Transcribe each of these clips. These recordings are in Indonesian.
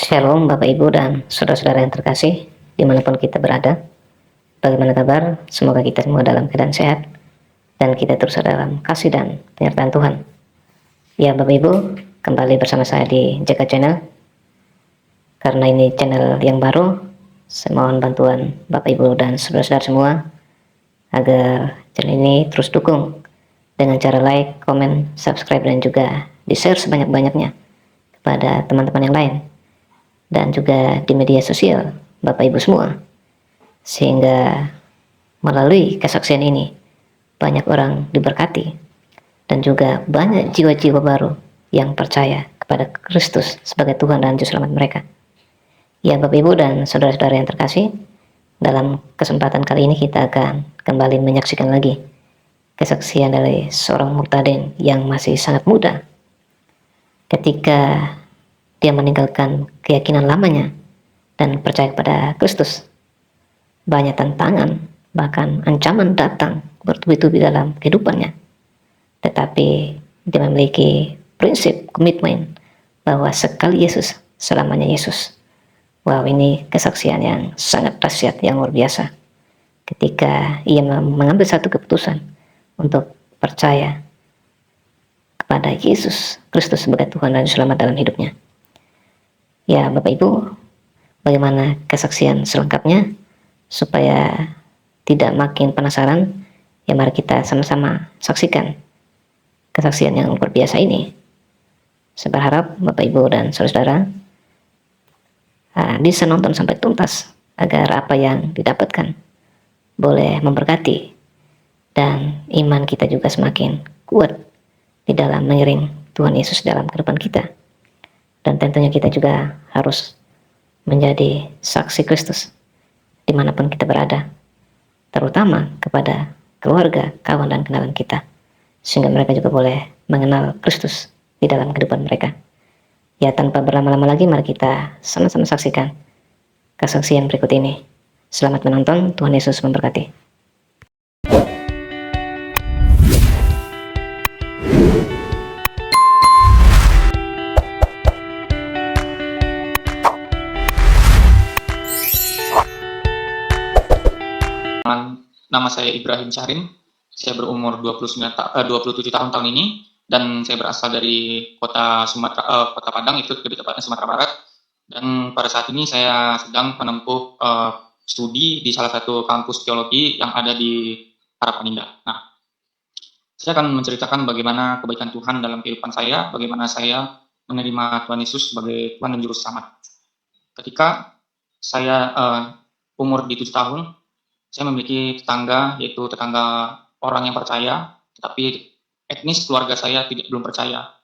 Shalom Bapak Ibu dan saudara-saudara yang terkasih dimanapun kita berada. Bagaimana kabar? Semoga kita semua dalam keadaan sehat dan kita terus dalam kasih dan penyertaan Tuhan. Ya Bapak Ibu, kembali bersama saya di Jaka Channel. Karena ini channel yang baru, saya mohon bantuan Bapak Ibu dan saudara-saudara semua agar channel ini terus dukung dengan cara like, komen, subscribe, dan juga di-share sebanyak-banyaknya kepada teman-teman yang lain dan juga di media sosial Bapak Ibu semua, sehingga melalui kesaksian ini banyak orang diberkati dan juga banyak jiwa-jiwa baru yang percaya kepada Kristus sebagai Tuhan dan Juru Selamat mereka. Ya Bapak Ibu dan saudara-saudara yang terkasih, dalam kesempatan kali ini kita akan kembali menyaksikan lagi kesaksian dari seorang murtadin yang masih sangat muda ketika dia meninggalkan keyakinan lamanya dan percaya kepada Kristus. Banyak tantangan, bahkan ancaman datang bertubi-tubi dalam kehidupannya. Tetapi dia memiliki prinsip komitmen bahwa sekali Yesus, selamanya Yesus. Wow, ini kesaksian yang sangat dahsyat, yang luar biasa. Ketika ia mengambil satu keputusan untuk percaya kepada Yesus Kristus sebagai Tuhan dan Selamat dalam hidupnya. Ya Bapak Ibu, bagaimana kesaksian selengkapnya? Supaya tidak makin penasaran, ya mari kita sama-sama saksikan kesaksian yang luar biasa ini. Saya berharap Bapak Ibu dan saudara-saudara bisa nonton sampai tuntas agar apa yang didapatkan boleh memberkati dan iman kita juga semakin kuat di dalam mengiring Tuhan Yesus dalam kehidupan kita. Dan tentunya kita juga harus menjadi saksi Kristus dimanapun kita berada, terutama kepada keluarga, kawan, dan kenalan kita, sehingga mereka juga boleh mengenal Kristus di dalam kehidupan mereka. Ya, tanpa berlama-lama lagi, mari kita sama-sama saksikan kesaksian berikut ini. Selamat menonton, Tuhan Yesus memberkati. Nama saya Ibrahim Syahrin, saya berumur 27 tahun ini, dan saya berasal dari kota Padang, itu lebih tepatnya Sumatera Barat. Dan pada saat ini saya sedang menempuh studi di salah satu kampus teologi yang ada di Harapan Indah. Nah, saya akan menceritakan bagaimana kebaikan Tuhan dalam kehidupan saya, bagaimana saya menerima Tuhan Yesus sebagai Tuhan dan Juru Selamat. Ketika saya umur di 7 tahun, saya memiliki tetangga, yaitu tetangga orang yang percaya, tetapi etnis keluarga saya belum percaya.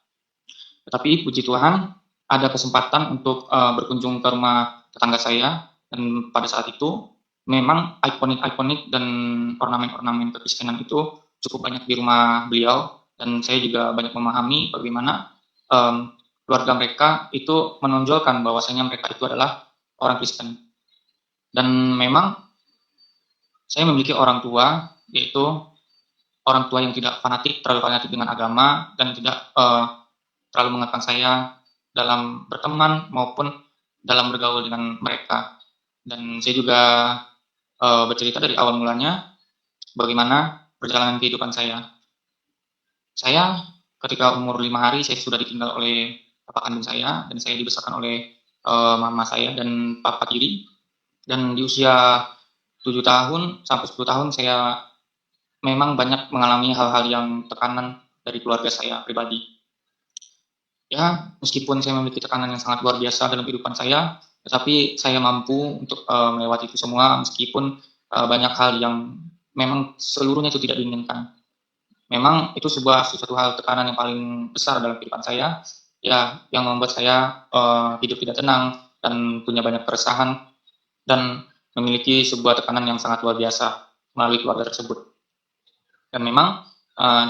Tetapi puji Tuhan, ada kesempatan untuk berkunjung ke rumah tetangga saya, dan pada saat itu memang ikonik-ikonik dan ornamen-ornamen kekristenan itu cukup banyak di rumah beliau, dan saya juga banyak memahami bagaimana keluarga mereka itu menonjolkan bahwasanya mereka itu adalah orang Kristen. Dan memang saya memiliki orang tua, yaitu orang tua yang tidak terlalu fanatik dengan agama, dan tidak terlalu mengekang saya dalam berteman maupun dalam bergaul dengan mereka. Dan saya juga bercerita dari awal mulanya bagaimana perjalanan kehidupan saya. Saya ketika umur 5 hari, saya sudah ditinggal oleh bapak kandung saya, dan saya dibesarkan oleh mama saya dan papa tiri. Dan di usia 7 tahun sampai 10 tahun saya memang banyak mengalami hal-hal yang tekanan dari keluarga saya pribadi. Ya, meskipun saya memiliki tekanan yang sangat luar biasa dalam kehidupan saya, tetapi saya mampu untuk melewati itu semua, meskipun banyak hal yang memang seluruhnya itu tidak diinginkan. Memang itu suatu hal tekanan yang paling besar dalam kehidupan saya, ya, yang membuat saya hidup tidak tenang dan punya banyak keresahan dan memiliki sebuah tekanan yang sangat luar biasa melalui keluarga tersebut. Dan memang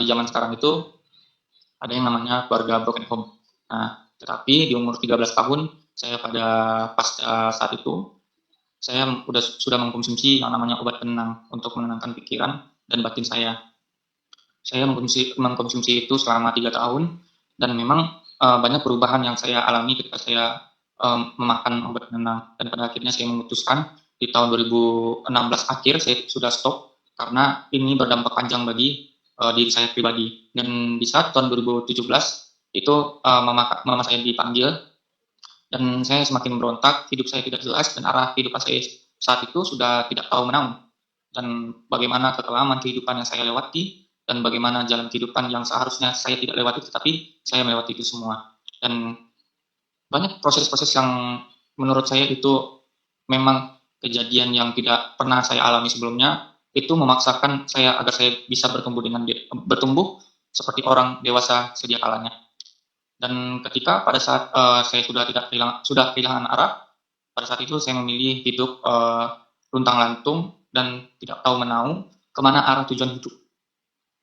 di zaman sekarang itu ada yang namanya keluarga broken home. Nah, tetapi di umur 13 tahun, saya saat itu, saya sudah mengkonsumsi yang namanya obat penenang untuk menenangkan pikiran dan batin saya. Saya mengkonsumsi itu selama 3 tahun, dan memang banyak perubahan yang saya alami ketika saya memakan obat penenang, dan pada akhirnya saya memutuskan di tahun 2016 akhir saya sudah stop karena ini berdampak panjang bagi diri saya pribadi. Dan di saat tahun 2017 itu mama saya dipanggil dan saya semakin berontak, hidup saya tidak jelas dan arah kehidupan saya saat itu sudah tidak tahu menau. Dan bagaimana kekelaman kehidupan yang saya lewati dan bagaimana jalan kehidupan yang seharusnya saya tidak lewati tetapi saya melewati itu semua. Dan banyak proses-proses yang menurut saya itu memang kejadian yang tidak pernah saya alami sebelumnya, itu memaksakan saya agar saya bisa bertumbuh seperti orang dewasa sedia kalanya. Dan ketika pada saat saya sudah kehilangan arah, pada saat itu saya memilih hidup luntang-lantung dan tidak tahu menau kemana arah tujuan hidup.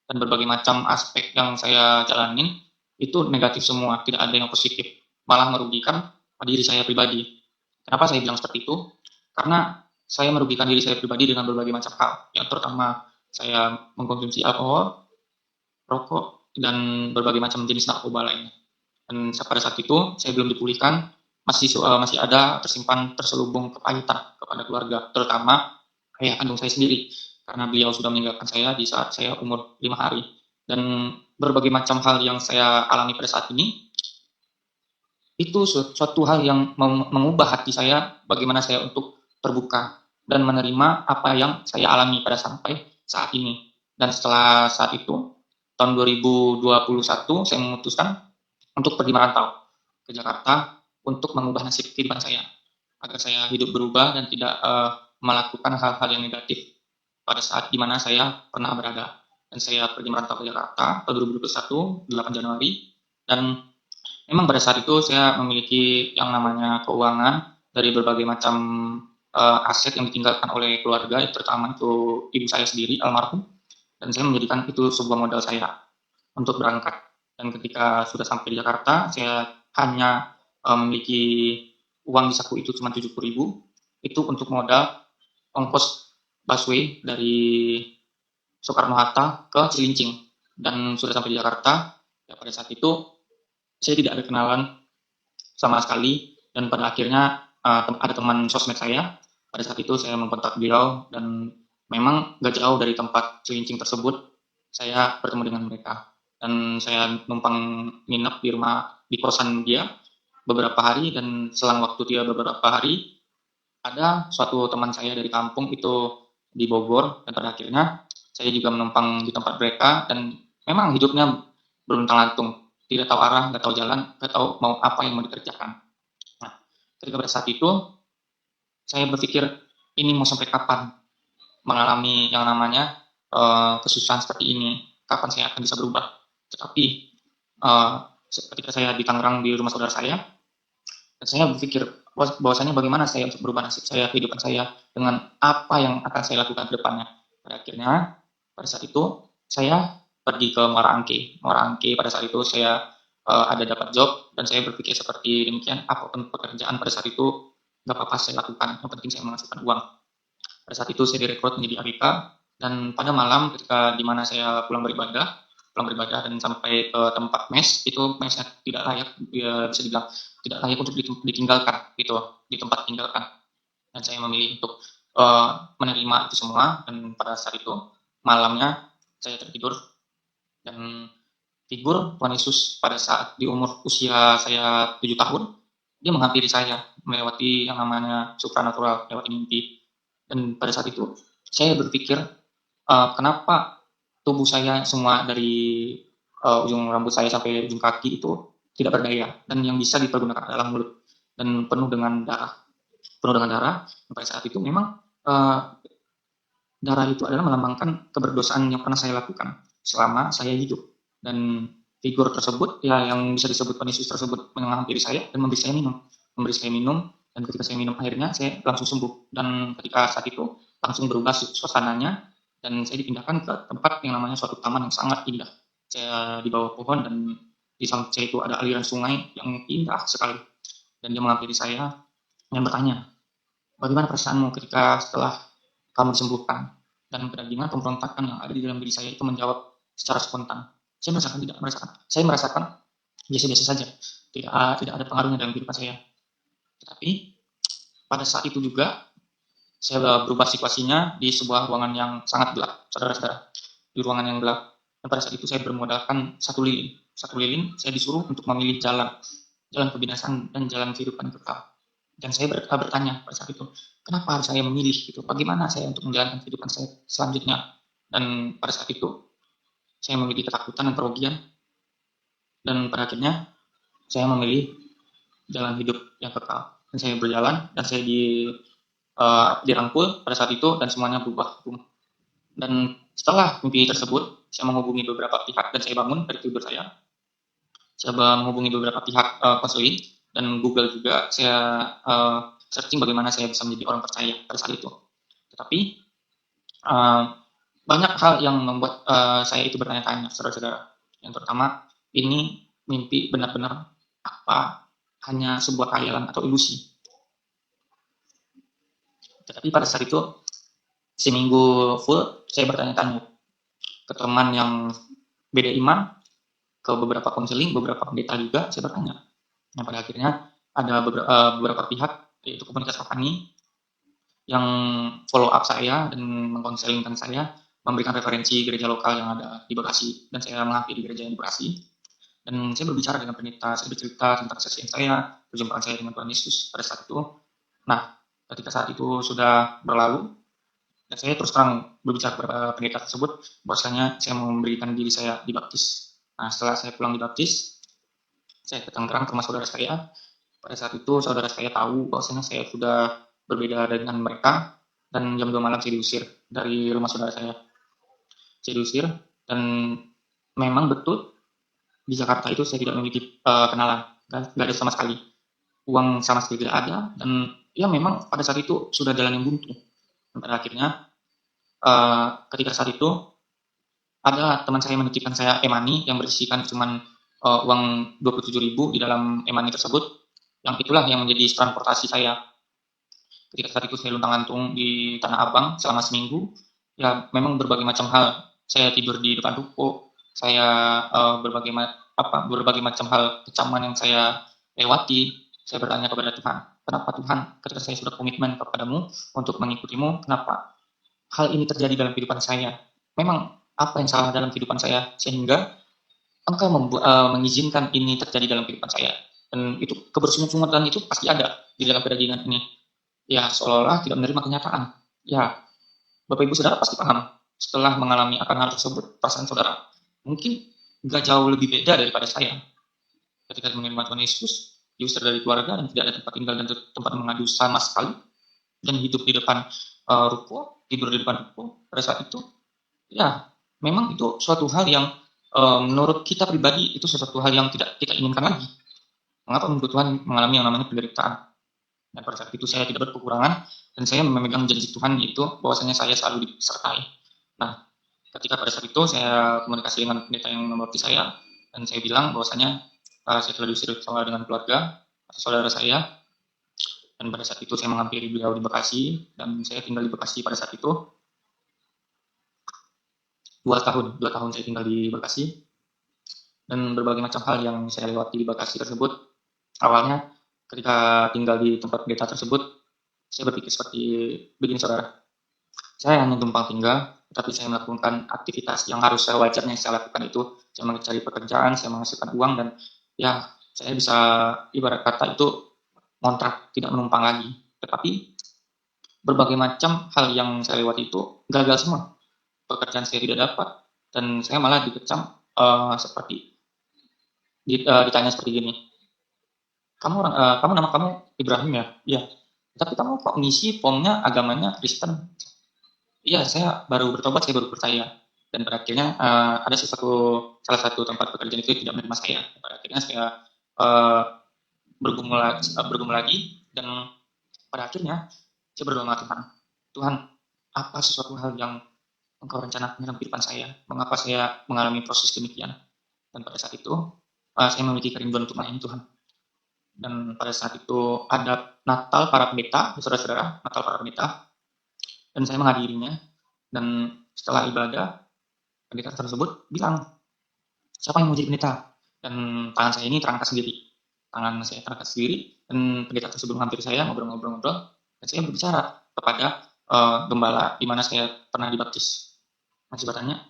Dan berbagai macam aspek yang saya jalanin itu negatif semua, tidak ada yang positif, malah merugikan diri saya pribadi. Kenapa saya bilang seperti itu? Karena saya merugikan diri saya pribadi dengan berbagai macam hal. Yang pertama, saya mengkonsumsi alkohol, rokok, dan berbagai macam jenis narkoba lainnya. Dan pada saat itu saya belum dipulihkan, masih ada terselubung kepahitan kepada keluarga, terutama ayah kandung saya sendiri, karena beliau sudah meninggalkan saya di saat saya umur 5 hari. Dan berbagai macam hal yang saya alami pada saat ini, itu suatu hal yang mengubah hati saya, bagaimana saya untuk terbuka dan menerima apa yang saya alami pada sampai saat ini. Dan setelah saat itu, tahun 2021, saya memutuskan untuk pergi merantau ke Jakarta untuk mengubah nasib kehidupan saya, agar saya hidup berubah dan tidak melakukan hal-hal yang negatif pada saat dimana saya pernah berada. Dan saya pergi merantau ke Jakarta pada 2021, 8 Januari, dan memang pada saat itu saya memiliki yang namanya keuangan dari berbagai macam aset yang ditinggalkan oleh keluarga, terutama itu ibu saya sendiri, almarhum, dan saya menjadikan itu sebuah modal saya untuk berangkat. Dan ketika sudah sampai di Jakarta, saya hanya memiliki uang di saku itu cuma 70.000, itu untuk modal ongkos busway dari Soekarno-Hatta ke Cilincing. Dan sudah sampai di Jakarta, ya pada saat itu saya tidak ada kenalan sama sekali, dan pada akhirnya ada teman sosmed saya. Pada saat itu saya mengkontak beliau, dan memang gak jauh dari tempat Cilincing tersebut saya bertemu dengan mereka, dan saya numpang nginep di kosan dia beberapa hari. Dan selang waktu dia beberapa hari, ada suatu teman saya dari kampung itu di Bogor, dan pada akhirnya saya juga menumpang di tempat mereka. Dan memang hidupnya beruntang-lantung, tidak tahu arah, nggak tahu jalan, nggak tahu mau apa yang mau dikerjakan. Nah, ketika pada saat itu saya berpikir, ini mau sampai kapan mengalami yang namanya kesusahan seperti ini, kapan saya akan bisa berubah. Tetapi ketika saya di Tangerang di rumah saudara saya, dan saya berpikir bahwasanya bagaimana saya untuk berubah nasib saya, kehidupan saya, dengan apa yang akan saya lakukan ke depannya. Pada akhirnya, pada saat itu, saya pergi ke Muara Angke. Pada saat itu saya ada dapat job, dan saya berpikir seperti demikian, apapun pekerjaan pada saat itu, nggak apa-apa saya lakukan, yang penting saya menghasilkan uang. Pada saat itu saya direkrut menjadi ABK, dan pada malam ketika dimana saya pulang beribadah dan sampai ke tempat mes, itu mesnya tidak layak, bisa dibilang tidak layak untuk ditinggalkan gitu, di tempat tinggalkan. Dan saya memilih untuk menerima itu semua. Dan pada saat itu malamnya saya tertidur, dan figur Tuhan Yesus pada saat di umur usia saya 7 tahun, dia menghampiri saya melewati yang namanya supranatural, lewat mimpi. Dan pada saat itu saya berpikir, kenapa tubuh saya semua dari ujung rambut saya sampai ujung kaki itu tidak berdaya, dan yang bisa dipergunakan adalah mulut, dan penuh dengan darah. Pada saat itu memang darah itu adalah melambangkan keberdosaan yang pernah saya lakukan selama saya hidup. Dan figur tersebut, ya yang bisa disebut Tuhan Yesus tersebut, menghampiri saya dan memberi saya minum. Dan ketika saya minum akhirnya saya langsung sembuh. Dan ketika saat itu langsung berubah suasananya, dan saya dipindahkan ke tempat yang namanya suatu taman yang sangat indah. Saya di bawah pohon, dan di samping saya itu ada aliran sungai yang indah sekali. Dan dia menghampiri saya dan bertanya, bagaimana perasaanmu ketika setelah kamu disembuhkan? Dan bagaimana pemberontakan yang ada di dalam diri saya itu menjawab secara spontan. Saya merasakan biasa-biasa saja, tidak ada pengaruhnya dalam kehidupan saya. Tetapi pada saat itu juga saya berubah situasinya di sebuah ruangan yang sangat gelap, saudara-saudara. Di ruangan yang gelap. Dan pada saat itu saya bermodalkan satu lilin. Satu lilin saya disuruh untuk memilih jalan kebinasan dan jalan kehidupan kekal. Dan saya bertanya pada saat itu, kenapa harus saya memilih gitu? Bagaimana saya untuk menjalankan kehidupan saya selanjutnya? Dan pada saat itu saya memiliki ketakutan dan kerugian, dan pada akhirnya saya memilih jalan hidup yang kekal. Dan saya berjalan dan saya dirangkul pada saat itu dan semuanya berubah hukum. Dan setelah mimpi tersebut, saya menghubungi beberapa pihak dan saya bangun dari tidur saya. Saya menghubungi beberapa pihak konseling dan Google juga. Saya searching bagaimana saya bisa menjadi orang percaya pada saat itu. Tetapi uh, banyak hal yang membuat saya itu bertanya-tanya, saudara-saudara. Yang pertama, ini mimpi benar-benar apa hanya sebuah khayalan atau ilusi? Tetapi pada saat itu, seminggu full, saya bertanya-tanya ke teman yang beda iman, ke beberapa konseling, beberapa pendeta juga, saya bertanya. Yang pada akhirnya ada beberapa pihak, yaitu komunitas rohani, yang follow up saya dan mengkonselingkan saya, memberikan referensi gereja lokal yang ada di Bekasi, dan saya mengakui di gereja yang di Bekasi. Dan saya berbicara dengan pendeta, saya bercerita tentang kesaksian saya, perjumpaan saya dengan Tuhan Yesus pada saat itu. Nah, ketika saat itu sudah berlalu, dan saya terus terang berbicara kepada pendeta tersebut, bahwasanya saya memberikan diri saya dibaptis. Nah, setelah saya pulang dibaptis, saya terang-terang ke rumah saudara saya. Pada saat itu saudara saya tahu bahwasanya saya sudah berbeda dengan mereka, dan jam 2 malam saya diusir dari rumah saudara saya. Saya diusir, dan memang betul di Jakarta itu saya tidak memiliki kenalan, nggak ada sama sekali. Uang sama sekali tidak ada, dan ya memang pada saat itu sudah jalan yang buntu. Dan pada akhirnya ketika saat itu ada teman saya menitipkan saya e-money yang berisikan cuman uang 27.000 di dalam e-money tersebut, yang itulah yang menjadi transportasi saya. Ketika saat itu saya luntang-lantung di Tanah Abang selama seminggu, ya memang berbagai macam hal. Saya tidur di depan ruko, saya berbagai macam hal kecaman yang saya lewati. Saya bertanya kepada Tuhan, kenapa Tuhan ketika saya sudah komitmen kepadamu untuk mengikutimu, kenapa hal ini terjadi dalam kehidupan saya? Memang apa yang salah dalam kehidupan saya sehingga engkau mengizinkan ini terjadi dalam kehidupan saya? Dan itu kebersungut-sungutan itu pasti ada di dalam kedagingan ini. Ya, seolah-olah tidak menerima kenyataan. Ya, Bapak Ibu Saudara pasti paham. Setelah mengalami akan hal tersebut, perasaan saudara mungkin nggak jauh lebih beda daripada saya. Ketika menerima Tuhan Yesus, diusir dari keluarga dan tidak ada tempat tinggal dan tempat mengadu sama sekali, dan hidup di depan ruko, tidur di depan ruko pada saat itu, ya memang itu suatu hal yang menurut kita pribadi itu sesuatu hal yang tidak kita inginkan lagi. Mengapa menurut Tuhan mengalami yang namanya penderitaan? Dan pada saat itu saya tidak berkekurangan dan saya memegang janji Tuhan itu bahwasanya saya selalu disertai. Nah, ketika pada saat itu saya komunikasi dengan pendeta yang memberkati saya dan saya bilang bahwasanya saya telah diusir sama dengan keluarga atau saudara saya, dan pada saat itu saya menghampiri beliau di Bekasi dan saya tinggal di Bekasi pada saat itu 2 tahun saya tinggal di Bekasi, dan berbagai macam hal yang saya lewati di Bekasi tersebut. Awalnya ketika tinggal di tempat pendeta tersebut, saya berpikir seperti begini, saudara. Saya hanya numpang tinggal, tapi saya melakukan aktivitas yang harus wajarnya saya lakukan itu. Saya mencari pekerjaan, saya menghasilkan uang, dan ya saya bisa ibarat kata itu ngontrak, tidak menumpang lagi. Tetapi berbagai macam hal yang saya lewati itu gagal semua. Pekerjaan saya tidak dapat, dan saya malah dikecam seperti ditanya seperti gini. Kamu nama kamu Ibrahim ya? Iya. Tapi kamu kok ngisi formnya agamanya Kristen? Iya, saya baru bertobat, saya baru percaya. Dan pada akhirnya ada salah satu tempat pekerjaan itu tidak menerima saya. Pada akhirnya saya bergumul lagi, dan pada akhirnya saya berdoa sama Tuhan. Tuhan, apa sesuatu hal yang Engkau rencanakan dalam kehidupan saya? Mengapa saya mengalami proses demikian? Dan pada saat itu saya memiliki kerinduan untuk melayani Tuhan. Dan pada saat itu ada Natal para pendeta, saudara-saudara, Natal para pendeta, dan saya menghadirinya. Dan setelah ibadah, pendeta tersebut bilang, siapa yang mau jadi pendeta? Dan tangan saya ini terangkat sendiri. tangan saya terangkat sendiri, dan pendeta tersebut menghampiri saya, ngobrol-ngobrol-ngobrol, dan saya berbicara kepada gembala di mana saya pernah dibaptis. Masih bertanya,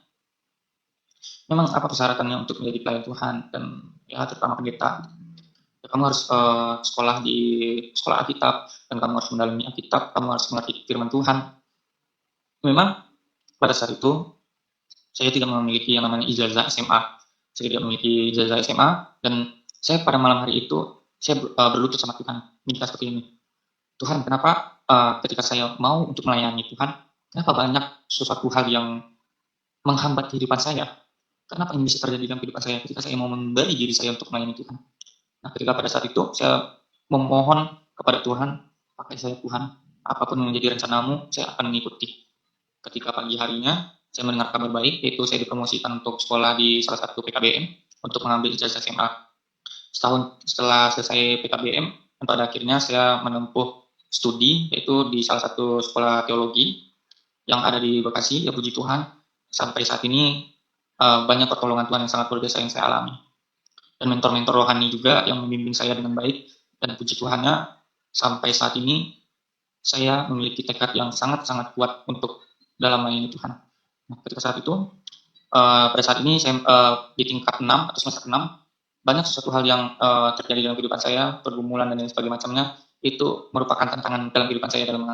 memang apa persyaratannya untuk menjadi pelayan Tuhan, dan ya terutama pendeta. Ya, kamu harus sekolah di sekolah Alkitab, dan kamu harus mendalami Alkitab, kamu harus mengerti firman Tuhan. Memang pada saat itu saya tidak memiliki yang namanya ijazah SMA. Saya tidak memiliki ijazah SMA, dan saya pada malam hari itu saya berlutut sama Tuhan, minta seperti ini. Tuhan, kenapa ketika saya mau untuk melayani Tuhan, kenapa banyak sesuatu hal yang menghambat kehidupan saya? Kenapa ini bisa terjadi dalam kehidupan saya ketika saya mau memberi diri saya untuk melayani Tuhan? Nah, ketika pada saat itu saya memohon kepada Tuhan, pakai saya Tuhan, apapun yang menjadi rencanamu, saya akan mengikuti. Ketika pagi harinya, saya mendengar kabar baik, yaitu saya dipromosikan untuk sekolah di salah satu PKBM untuk mengambil ijazah SMA. Setahun setelah selesai PKBM, dan pada akhirnya saya menempuh studi, yaitu di salah satu sekolah teologi yang ada di Bekasi. Ya puji Tuhan, sampai saat ini banyak pertolongan Tuhan yang sangat luar biasa yang saya alami. Dan mentor-mentor rohani juga yang membimbing saya dengan baik, dan puji Tuhannya sampai saat ini saya memiliki tekad yang sangat-sangat kuat untuk dalam melayani Tuhan. Nah, ketika saat itu pada saat ini saya di tingkat 6 atau semester 6, banyak sesuatu hal yang terjadi dalam kehidupan saya, pergumulan dan lain sebagainya macamnya, itu merupakan tantangan dalam kehidupan saya dalam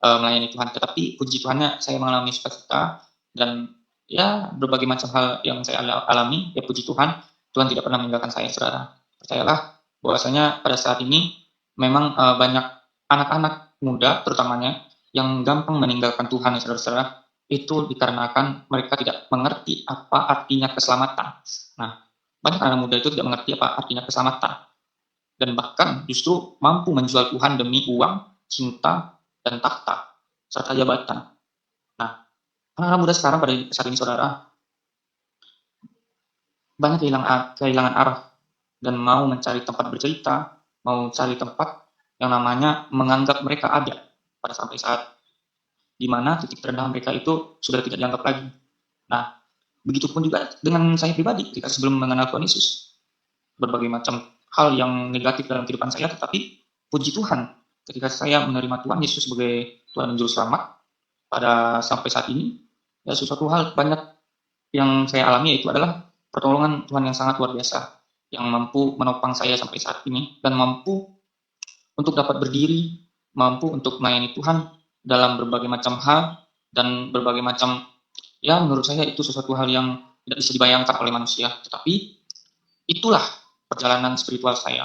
melayani Tuhan. Tetapi puji Tuhannya saya mengalami sukacita, dan ya berbagai macam hal yang saya alami, ya puji Tuhan, Tuhan tidak pernah meninggalkan saya, saudara. Percayalah bahwasanya pada saat ini memang banyak anak-anak muda terutamanya yang gampang meninggalkan Tuhan, ya saudara-saudara. Itu dikarenakan mereka tidak mengerti apa artinya keselamatan. Nah, banyak anak muda itu tidak mengerti apa artinya keselamatan, dan bahkan justru mampu menjual Tuhan demi uang, cinta, dan tahta, serta jabatan. Nah, anak-anak muda sekarang pada saat ini, saudara, banyak kehilangan arah, dan mau mencari tempat bercerita, mau cari tempat yang namanya menganggap mereka ada pada sampai saat di mana titik terendah mereka itu sudah tidak dianggap lagi. Nah, begitupun juga dengan saya pribadi ketika sebelum mengenal Tuhan Yesus. Berbagai macam hal yang negatif dalam kehidupan saya, tetapi puji Tuhan, ketika saya menerima Tuhan Yesus sebagai Tuhan dan Juru Selamat, pada sampai saat ini, ya sesuatu hal banyak yang saya alami, yaitu adalah pertolongan Tuhan yang sangat luar biasa, yang mampu menopang saya sampai saat ini, dan mampu untuk dapat berdiri, mampu untuk melayani Tuhan dalam berbagai macam hal, dan berbagai macam, ya menurut saya itu sesuatu hal yang tidak bisa dibayangkan oleh manusia. Tetapi itulah perjalanan spiritual saya.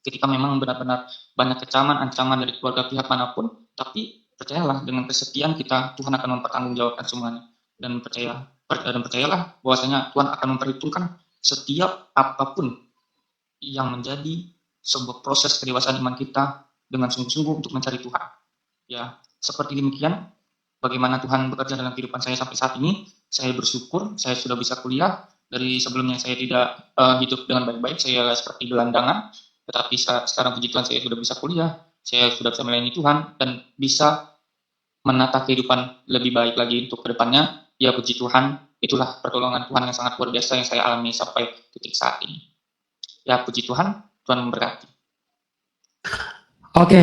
Ketika memang benar-benar banyak kecaman, ancaman dari keluarga pihak manapun, tapi percayalah dengan kesetiaan kita, Tuhan akan mempertanggungjawabkan semuanya. Dan percayalah bahwasanya Tuhan akan memperhitungkan setiap apapun yang menjadi sebuah proses kedewasaan iman kita dengan sungguh-sungguh untuk mencari Tuhan. Ya, seperti demikian bagaimana Tuhan bekerja dalam kehidupan saya sampai saat ini. Saya bersyukur saya sudah bisa kuliah. Dari sebelumnya saya tidak hidup dengan baik-baik, saya seperti gelandangan, tetapi sekarang puji Tuhan saya sudah bisa kuliah, saya sudah bisa melayani Tuhan, dan bisa menata kehidupan lebih baik lagi untuk kedepannya. Ya puji Tuhan, itulah pertolongan Tuhan yang sangat luar biasa yang saya alami sampai titik saat ini. Ya puji Tuhan, Tuhan memberkati. Oke,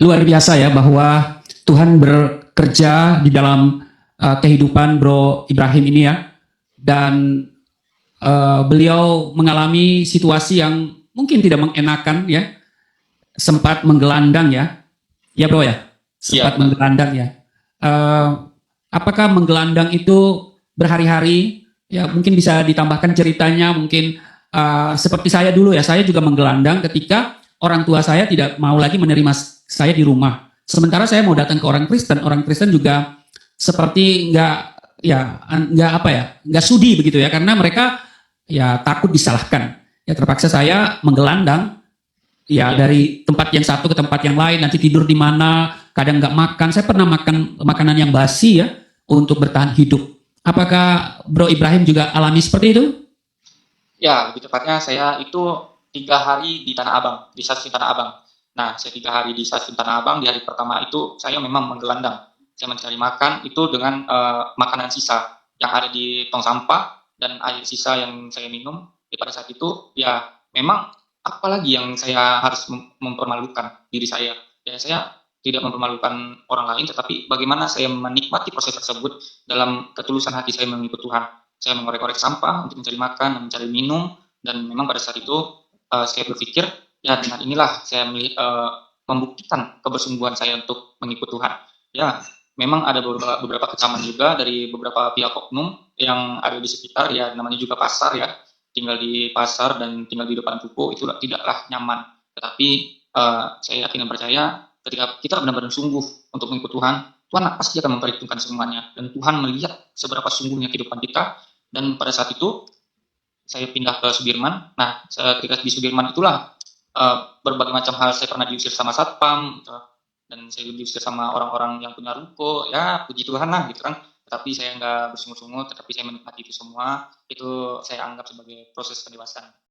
luar biasa ya bahwa Tuhan bekerja di dalam kehidupan Bro Ibrahim ini ya, dan beliau mengalami situasi yang mungkin tidak mengenakan ya, sempat menggelandang ya Bro ya, sempat menggelandang ya. Apakah menggelandang itu berhari-hari? Ya mungkin bisa ditambahkan ceritanya, mungkin seperti saya dulu ya, saya juga menggelandang ketika orang tua saya tidak mau lagi menerima saya di rumah. Sementara saya mau datang ke orang Kristen juga seperti nggak sudi begitu ya, karena mereka ya takut disalahkan. Ya terpaksa saya menggelandang ya dari tempat yang satu ke tempat yang lain, nanti tidur di mana, kadang nggak makan. Saya pernah makan makanan yang basi ya untuk bertahan hidup. Apakah Bro Ibrahim juga alami seperti itu? Ya, lebih tepatnya saya itu 3 hari di Tanah Abang, di stasiun Tanah Abang. Nah, saya 3 hari di stasiun Tanah Abang. Di hari pertama itu saya memang menggelandang. Saya mencari makan itu dengan makanan sisa yang ada di tong sampah dan air sisa yang saya minum. Pada saat itu ya memang apalagi yang saya harus mempermalukan diri saya? Ya saya tidak mempermalukan orang lain, tetapi bagaimana saya menikmati proses tersebut dalam ketulusan hati saya mengikut Tuhan. Saya mengorek-orek sampah untuk mencari makan dan mencari minum, dan memang pada saat itu saya berpikir, ya dengan inilah saya membuktikan kebersungguhan saya untuk mengikut Tuhan. Ya, memang ada beberapa kecaman juga dari beberapa pihak oknum yang ada di sekitar, ya namanya juga pasar ya, tinggal di pasar dan tinggal di depan ruko itu tidaklah nyaman. Tetapi saya yakin dan percaya ketika kita benar-benar sungguh untuk mengikut Tuhan, Tuhan pasti akan memperhitungkan semuanya, dan Tuhan melihat seberapa sungguhnya kehidupan kita. Dan pada saat itu saya pindah ke Sudirman. Nah, ketika di Sudirman itulah berbagai macam hal, saya pernah diusir sama satpam gitu, dan saya diusir sama orang-orang yang punya ruko. Ya puji Tuhan lah gitu kan, tetapi saya nggak bersungut-sungut, tetapi saya menikmati itu semua. Itu saya anggap sebagai proses pendewasaan.